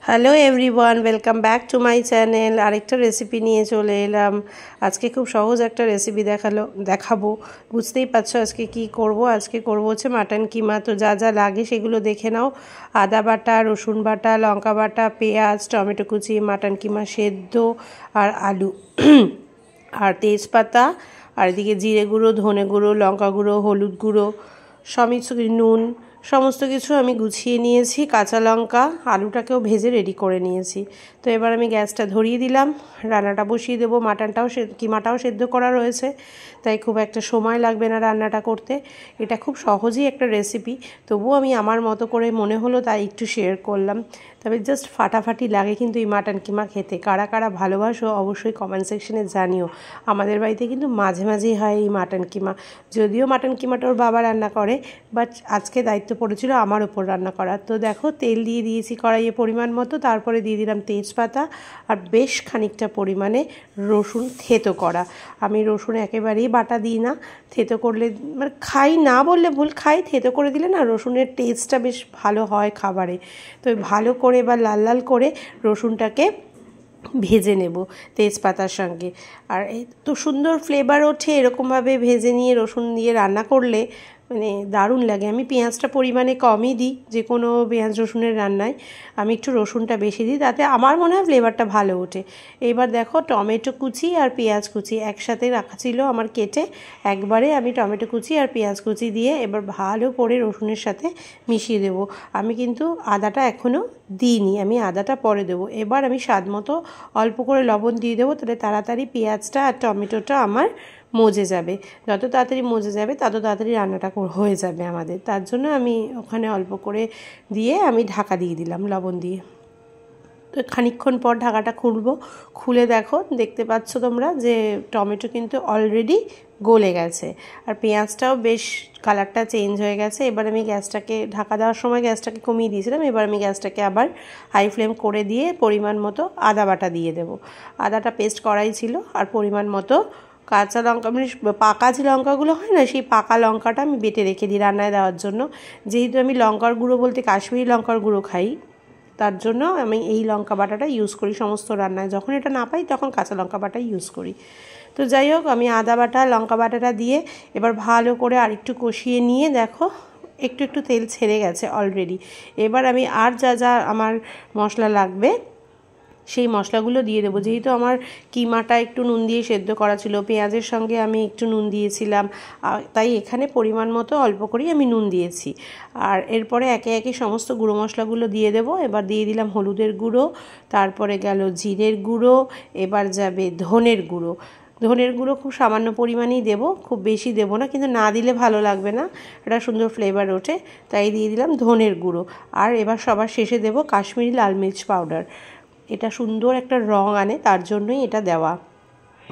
Hello everyone, welcome back to my channel. আরেকটা recipe নিয়ে চলে এলাম। আজকে খুব সহজ একটা রেসিপি দেখাবো। বুঝতেই পারছো আজকে কি করব। আজকে করব হচ্ছে মাটন কিমা। তো যা যা লাগে সেগুলো দেখে নাও। আদা বাটা, রসুন বাটা, লঙ্কা বাটা, পেঁয়াজ, টমেটো কুচি, মাটন কিমা সেদ্ধ আর আলু আর তেজপাতা, আর এদিকে জিরে গুঁড়ো, ধনে গুঁড়ো, লঙ্কা গুঁড়ো, হলুদ গুঁড়ো, নুন, সমস্ত কিছু আমি গুছিয়ে নিয়েছি। কাঁচা লঙ্কা, আলুটাকেও ভেজে রেডি করে নিয়েছি। তো এবার আমি গ্যাসটা ধরিয়ে দিলাম, রান্নাটা বসিয়ে দেবো। কিমাটাও সেদ্ধ করা রয়েছে, তাই খুব একটা সময় লাগবে না রান্নাটা করতে। এটা খুব সহজই একটা রেসিপি, তবুও আমি আমার মতো করে মনে হলো তাই একটু শেয়ার করলাম। তবে জাস্ট ফাটাফাটি লাগে কিন্তু এই মাটন কিমা খেতে। কারা কারা ভালোবাসো অবশ্যই কমেন্ট সেকশনে জানিও। আমাদের বাড়িতে কিন্তু মাঝে মাঝেই হয় এই মাটন কিমা। যদিও মাটন কিমাটা ওর বাবা রান্না করে, বাট আজকে দায়িত্ব পড়েছিল আমার ওপর রান্না করার। তো দেখো, তেল দিয়ে দিয়েছি কড়াইয়ে পরিমাণ মতো, তারপরে দিয়ে দিলাম তেজপাতা আর বেশ খানিকটা পরিমাণে রসুন থেতো করা। আমি রসুন একেবারেই বাটা দিই না, থেতো করলে মানে খাই না বললে ভুল, খাই। থেতো করে দিলে না রসুনের টেস্টটা বেশ ভালো হয় খাবারে। তো ভালো করে এবার লাল লাল করে রসুনটাকে ভেজে নেব তেজপাতার সঙ্গে। আর এত সুন্দর ফ্লেভার ওঠে এরকমভাবে ভেজে নিয়ে রসুন দিয়ে রান্না করলে, মানে দারুণ লাগে। আমি পেঁয়াজটা পরিমাণে কমই দিই, যে কোনো পেঁয়াজ রসুনের রান্নায় আমি একটু রসুনটা বেশি দিই, তাতে আমার মনে হয় ফ্লেভারটা ভালো ওঠে। এবার দেখো, টমেটো কুচি আর পেঁয়াজ কুচি একসাথে রাখা ছিল আমার কেটে, একবারে আমি টমেটো কুচি আর পেঁয়াজ কুচি দিয়ে এবার ভালো করে রসুনের সাথে মিশিয়ে দেবো। আমি কিন্তু আদাটা এখনও দিইনি, আমি আদাটা পরে দেবো। এবার আমি স্বাদ মতো অল্প করে লবণ দিয়ে দেবো, তাহলে তাড়াতাড়ি পেঁয়াজটা আর টমেটোটা আমার মজে যাবে। যত তাড়াতাড়ি মজে যাবে তত তাড়াতাড়ি রান্নাটা হয়ে যাবে আমাদের। তার জন্য আমি ওখানে অল্প করে দিয়ে আমি ঢাকা দিয়ে দিলাম লবণ দিয়ে। তো খানিকক্ষণ পর ঢাকাটা খুলে দেখতে পাচ্ছ তোমরা যে টমেটো কিন্তু অলরেডি গলে গেছে, আর পেঁয়াজটাও বেশ কালারটা চেঞ্জ হয়ে গেছে। এবার আমি ঢাকা দেওয়ার সময় গ্যাসটাকে কমিয়ে দিয়েছিলাম। এবার আমি গ্যাসটাকে আবার হাই ফ্লেম করে দিয়ে পরিমাণ মতো আদা বাটা দিয়ে দেবো। আদাটা পেস্ট করাই ছিল, আর পরিমাণ মতো কাঁচা লঙ্কা, মানে পাকা যে লঙ্কাগুলো হয় না, সেই পাকা লঙ্কাটা আমি বেটে রেখে দিই রান্নায় দেওয়ার জন্য। যেহেতু আমি লঙ্কার গুঁড়ো বলতে কাশ্মীরি লঙ্কার গুঁড়ো খাই, তার জন্য আমি এই লঙ্কা বাটাটা ইউজ করি সমস্ত রান্নায়। যখন এটা না পাই তখন কাঁচা লঙ্কা বাটা ইউজ করি। তো যাই হোক, আমি আদা বাটা লঙ্কা বাটাটা দিয়ে এবার ভালো করে আরেকটু কষিয়ে নিয়ে দেখো একটু একটু তেল ছেড়ে গেছে অলরেডি। এবার আমি আর যা যা আমার মশলা লাগবে সেই মশলাগুলো দিয়ে দেবো। যেহেতু আমার কিমাটা একটু নুন দিয়ে সেদ্ধ করা ছিল, পেঁয়াজের সঙ্গে আমি একটু নুন দিয়েছিলাম, তাই এখানে পরিমাণ মতো অল্প করেই আমি নুন দিয়েছি। আর এরপরে একে একে সমস্ত গুঁড়ো মশলাগুলো দিয়ে দেবো। এবার দিয়ে দিলাম হলুদের গুঁড়ো, তারপরে গেল জিরের গুঁড়ো, এবার যাবে ধনের গুঁড়ো। ধনের গুঁড়ো খুব সামান্য পরিমাণেই দেবো, খুব বেশি দেবো না, কিন্তু না দিলে ভালো লাগবে না, একটা সুন্দর ফ্লেভার ওঠে, তাই দিয়ে দিলাম ধনের গুঁড়ো। আর এবার সবার শেষে দেবো কাশ্মীরি লাল মির্চ পাউডার। এটা সুন্দর একটা রং আনে, তার জন্যই এটা দেওয়া।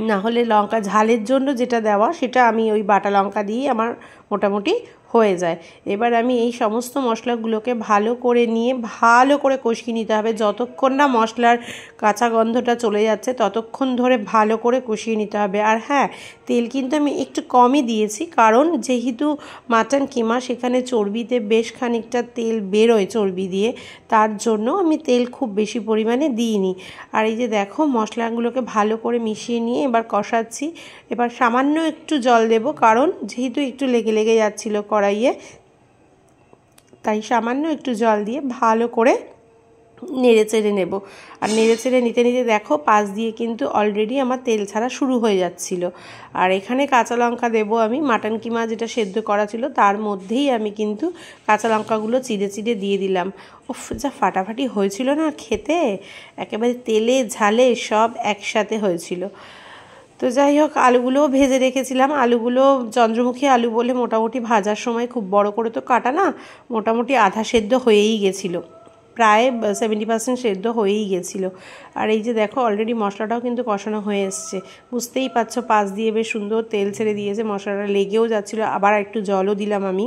না হলে লঙ্কা ঝালের জন্য যেটা দেওয়া, সেটা আমি ওই বাটা লঙ্কা দিয়ে আমার মোটামুটি হয়ে যায়। এবার আমি এই সমস্ত মশলাগুলোকে ভালো করে নিয়ে ভালো করে কষিয়ে নিতে হবে। যতক্ষণ না মশলার কাঁচা গন্ধটা চলে যাচ্ছে ততক্ষণ ধরে ভালো করে কষিয়ে নিতে হবে। আর হ্যাঁ, তেল কিন্তু আমি একটু কমই দিয়েছি, কারণ যেহেতু মাটন কিমা, সেখানে চর্বিতে বেশ খানিকটা তেল বেরোয় চর্বি দিয়ে, তার জন্য আমি তেল খুব বেশি পরিমাণে দিইনি। আর এই যে দেখো, মশলাগুলোকে ভালো করে মিশিয়ে নিয়ে এবার কষাচ্ছি। এবার সামান্য একটু জল দেব, কারণ যেহেতু একটু লেগে লেগে যাচ্ছিলো কড়াইয়ে, তাই সামান্য একটু জল দিয়ে ভালো করে নেড়ে চেড়ে নেব। আর নেড়ে চেড়ে নিতে নিতে দেখো, পাশ দিয়ে কিন্তু অলরেডি আমার তেল ছাড়া শুরু হয়ে যাচ্ছিল। আর এখানে কাঁচা লঙ্কা দেবো আমি। মাটন কিমা যেটা সেদ্ধ করা ছিল তার মধ্যেই আমি কিন্তু কাঁচা লঙ্কাগুলো চিড়ে চিড়ে দিয়ে দিলাম। উফ, যা ফাটাফাটি হয়েছিল না খেতে, একেবারে তেলে ঝালে সব একসাথে হয়েছিল। তো যাই হোক, আলুগুলোও ভেজে রেখেছিলাম। আলুগুলো চন্দ্রমুখী আলু বলে মোটামুটি ভাজার সময় খুব বড় করে তো কাটা না, মোটামুটি আধা সেদ্ধ হয়েই গেছিলো, প্রায় 70% সেদ্ধ হয়েই গেছিলো। আর এই যে দেখো, অলরেডি মশলাটাও কিন্তু কষানো হয়ে এসছে। বুঝতেই পারছো, পাশ দিয়ে বেশ সুন্দর তেল ছেড়ে দিয়েছে, মশলাটা লেগেও যাচ্ছিলো। আবার একটু জলও দিলাম আমি।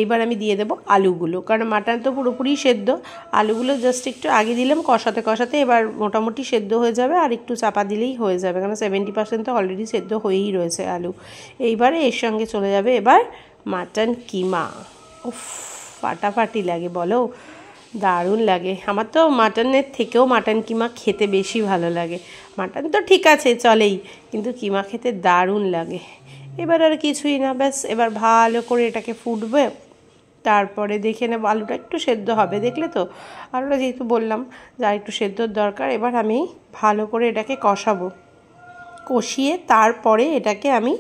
এইবার আমি দিয়ে দেবো আলুগুলো, কারণ মাটন তো পুরোপুরি সেদ্ধ। আলুগুলো জাস্ট একটু আগে দিলাম, কষাতে কষাতে এবার মোটামুটি সেদ্ধ হয়ে যাবে, আর একটু চাপা দিলেই হয়ে যাবে, কারণ 70% তো অলরেডি সেদ্ধ হয়েই রয়েছে আলু। এইবারে এর সঙ্গে চলে যাবে এবার মাটন কিমা। উফ, ফাটাফাটি লাগে বলো। দারুণ লাগে। আমার তো মাটনের থেকেও মাটন কিমা খেতে বেশি ভালো লাগে। মাটন তো ঠিক আছে চলেই, কিন্তু কিমা খেতে দারুণ লাগে। এবার আর কিছুই না, ব্যাস এবার ভালো করে এটাকে ফুটবে, তারপরে দেখে নেব আলুটা একটু সেদ্ধ হবে। দেখলে তো আলুটা যেহেতু বললাম যে আর একটু সেদ্ধর দরকার, এবার আমি ভালো করে এটাকে কষাবো। কষিয়ে তারপরে এটাকে আমি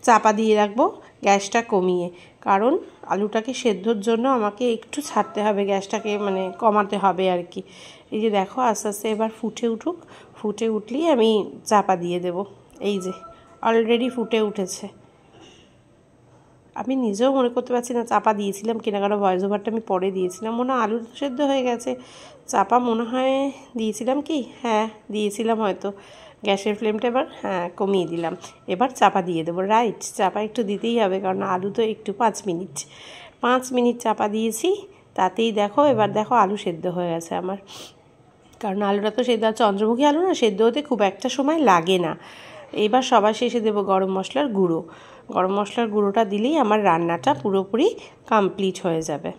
চাপা দিয়ে রাখবো গ্যাসটা কমিয়ে, কারণ আলুটাকে সেদ্ধর জন্য আমাকে একটু ছাড়তে হবে গ্যাসটাকে, মানে কমাতে হবে আর কি। এই যে দেখো আস্তে আস্তে এবার ফুটে উঠুক, ফুটে উঠলেই আমি চাপা দিয়ে দেব। এই যে অলরেডি ফুটে উঠেছে। আমি নিজেও মনে করতে পারছি না চাপা দিয়েছিলাম কিনা, কারণ ভয়েস ওভারটা আমি পরে দিয়েছিলাম। মনে হয় আলু সেদ্ধ হয়ে গেছে, চাপা মনে হয় দিয়েছিলাম কি, হ্যাঁ দিয়েছিলাম হয়তো। গ্যাসের ফ্লেমটা এবার কমিয়ে দিলাম, এবার চাপা দিয়ে দেবো। রাইট, চাপা একটু দিতেই হবে, কারণ আলু তো একটু 5 মিনিট চাপা দিয়েছি, তাতেই দেখো এবার দেখো আলু সেদ্ধ হয়ে গেছে আমার। কারণ আলুটা তো সেদ্ধ, চন্দ্রমুখী আলু না, সেদ্ধ হতে খুব একটা সময় লাগে না। এবার সবার শেষে দেবো গরম মশলার গুঁড়ো। গরম মশলার গুঁড়োটা দিলেই আমার রান্নাটা পুরোপুরি কমপ্লিট হয়ে যাবে।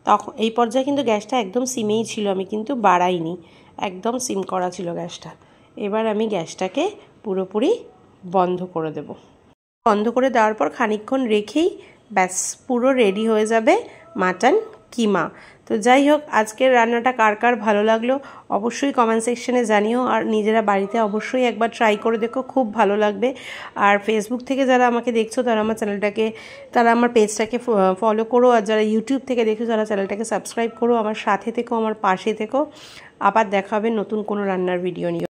তখন এই পর্যায়ে কিন্তু গ্যাসটা একদম সিমেই ছিল, আমি কিন্তু বাড়াইনি, একদম সিম করা ছিল গ্যাসটা। এবার আমি গ্যাসটাকে পুরোপুরি বন্ধ করে দেব। বন্ধ করে দেওয়ার পর খানিকক্ষণ রেখেই ব্যাস পুরো রেডি হয়ে যাবে মাটন কিমা। তো যাই হোক, আজকের রান্নাটা কার কার ভালো লাগলো অবশ্যই কমেন্ট সেকশনে জানিও, আর নিজেরা বাড়িতে অবশ্যই একবার ট্রাই করে দেখো, খুব ভালো লাগবে। আর ফেসবুক থেকে যারা আমাকে দেখছো তারা আমার চ্যানেলটাকে, তারা আমার পেজটাকে ফলো করো, আর যারা ইউটিউব থেকে দেখছো তারা চ্যানেলটাকে সাবস্ক্রাইব করো। আমার সাথে থেকো, আমার পাশে থেকো। আবার দেখা হবে নতুন কোনো রান্নার ভিডিও নিয়ে।